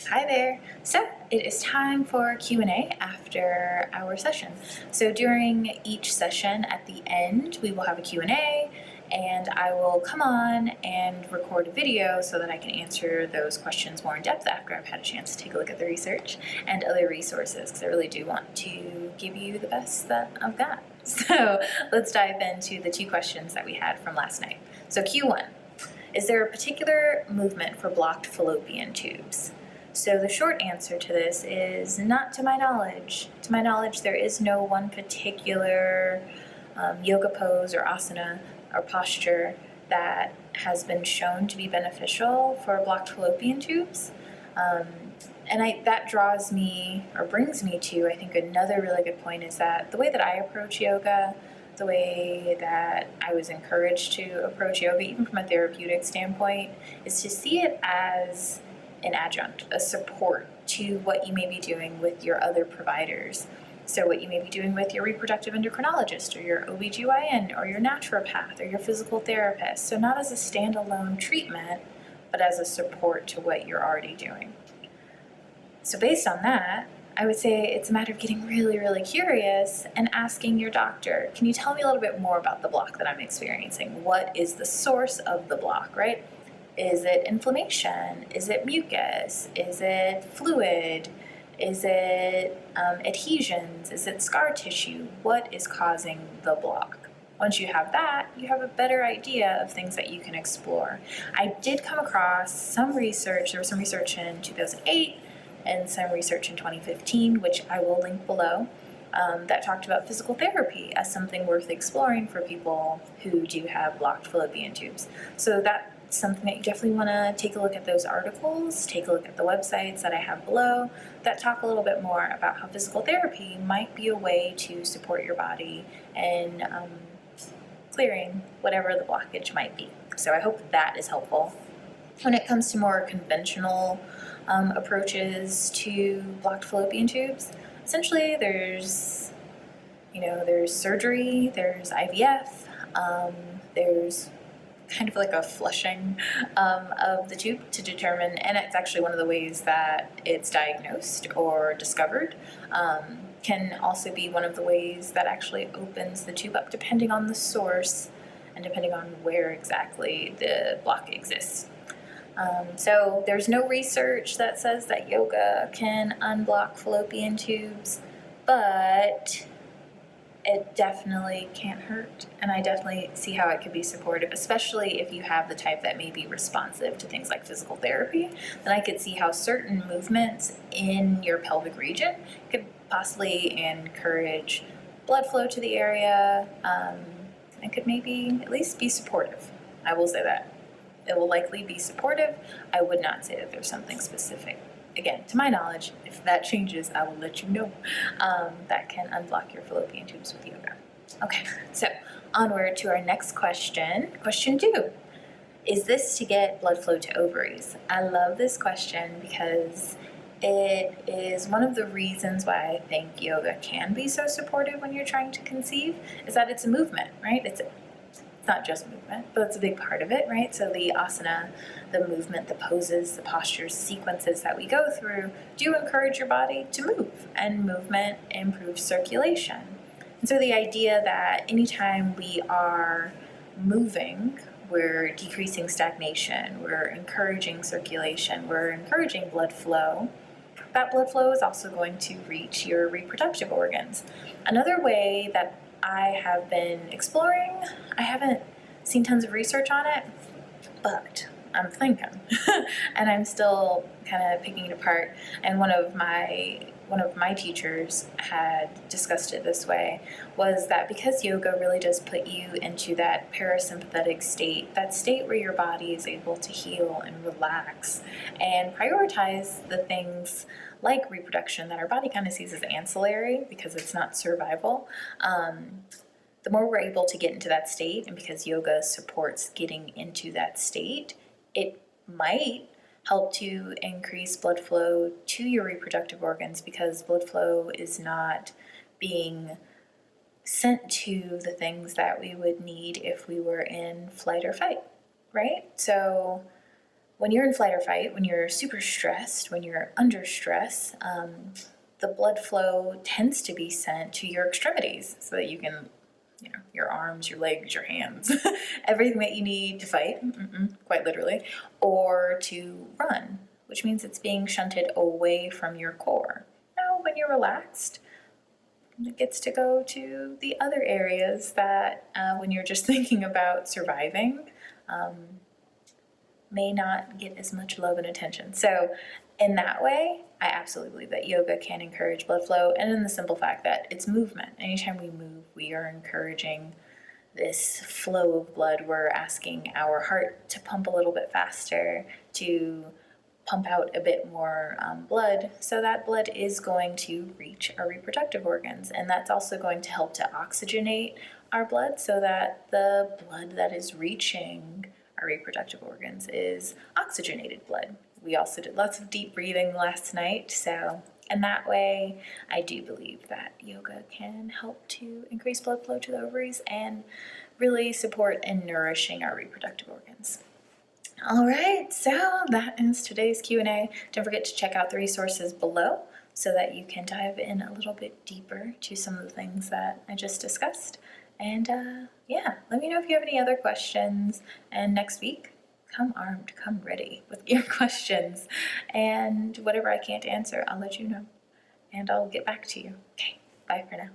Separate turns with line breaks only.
Hi there. So it is time for Q&A after our session. So during each session at the end, we will have a Q&A, and I will come on and record a video so that I can answer those questions more in depth after I've had a chance to take a look at the research and other resources, because I really do want to give you the best that I've got. So let's dive into the two questions that we had from last night. So Q1, is there a particular movement for blocked fallopian tubes? So the short answer to this is not to my knowledge. To my knowledge, there is no one particular yoga pose or asana or posture that has been shown to be beneficial for blocked fallopian tubes. That draws me, or brings me to, I think, another really good point is that the way that I approach yoga, the way that I was encouraged to approach yoga, even from a therapeutic standpoint, is to see it as an adjunct, a support to what you may be doing with your other providers. So what you may be doing with your reproductive endocrinologist or your OBGYN or your naturopath or your physical therapist. So not as a standalone treatment, but as a support to what you're already doing. So based on that, I would say it's a matter of getting really, really curious and asking your doctor, can you tell me a little bit more about the block that I'm experiencing? What is the source of the block, right? Is it inflammation? Is it mucus? Is it fluid? Is it adhesions? Is it scar tissue? What is causing the block? Once you have that, you have a better idea of things that you can explore. I did come across some research. There was some research in 2008 and some research in 2015, which I will link below, that talked about physical therapy as something worth exploring for people who do have blocked fallopian tubes. So that's something that you definitely want to take a look at those articles, take a look at the websites that I have below that talk a little bit more about how physical therapy might be a way to support your body and clearing whatever the blockage might be. So I hope that is helpful. When it comes to more conventional approaches to blocked fallopian tubes, essentially there's surgery, there's IVF, there's kind of like a flushing of the tube to determine, and it's actually one of the ways that it's diagnosed or discovered, can also be one of the ways that actually opens the tube up depending on the source and depending on where exactly the block exists. So there's no research that says that yoga can unblock fallopian tubes, but it definitely can't hurt, and I definitely see how it could be supportive, especially if you have the type that may be responsive to things like physical therapy. Then I could see how certain movements in your pelvic region could possibly encourage blood flow to the area, and could maybe at least be supportive. I will say that. It will likely be supportive. I would not say that there's something specific. Again, to my knowledge, if that changes, I will let you know, that can unblock your fallopian tubes with yoga. Okay, so onward to our next question. Question 2. Is this to get blood flow to ovaries? I love this question because it is one of the reasons why I think yoga can be so supportive when you're trying to conceive, is that it's a movement, right? It's not just movement, but it's a big part of it, right? So the asana, the movement, the poses, the postures, sequences that we go through do encourage your body to move, and movement improves circulation. And so the idea that anytime we are moving, we're decreasing stagnation, we're encouraging circulation, we're encouraging blood flow, that blood flow is also going to reach your reproductive organs. Another way that I have been exploring, I haven't seen tons of research on it, but I'm thinking, and I'm still kind of picking it apart. And one of my teachers had discussed it this way, was that because yoga really does put you into that parasympathetic state, that state where your body is able to heal and relax and prioritize the things like reproduction that our body kind of sees as ancillary because it's not survival. The more we're able to get into that state, and because yoga supports getting into that state, it might help to increase blood flow to your reproductive organs, because blood flow is not being sent to the things that we would need if we were in flight or fight, right? So when you're in flight or fight, when you're super stressed, when you're under stress, the blood flow tends to be sent to your extremities so that you can, your arms, your legs, your hands, everything that you need to fight, quite literally, or to run, which means it's being shunted away from your core. Now, when you're relaxed, it gets to go to the other areas that, when you're just thinking about surviving, may not get as much love and attention. So in that way, I absolutely believe that yoga can encourage blood flow, and in the simple fact that it's movement. Anytime we move, we are encouraging this flow of blood. We're asking our heart to pump a little bit faster, to pump out a bit more blood, so that blood is going to reach our reproductive organs, and that's also going to help to oxygenate our blood so that the blood that is reaching our reproductive organs is oxygenated blood. We also did lots of deep breathing last night, so in that way, I do believe that yoga can help to increase blood flow to the ovaries and really support in nourishing our reproductive organs. All right, so that is today's Q&A. Don't forget to check out the resources below so that you can dive in a little bit deeper to some of the things that I just discussed. And let me know if you have any other questions. And next week, come armed, come ready with your questions. And whatever I can't answer, I'll let you know. And I'll get back to you. Okay, bye for now.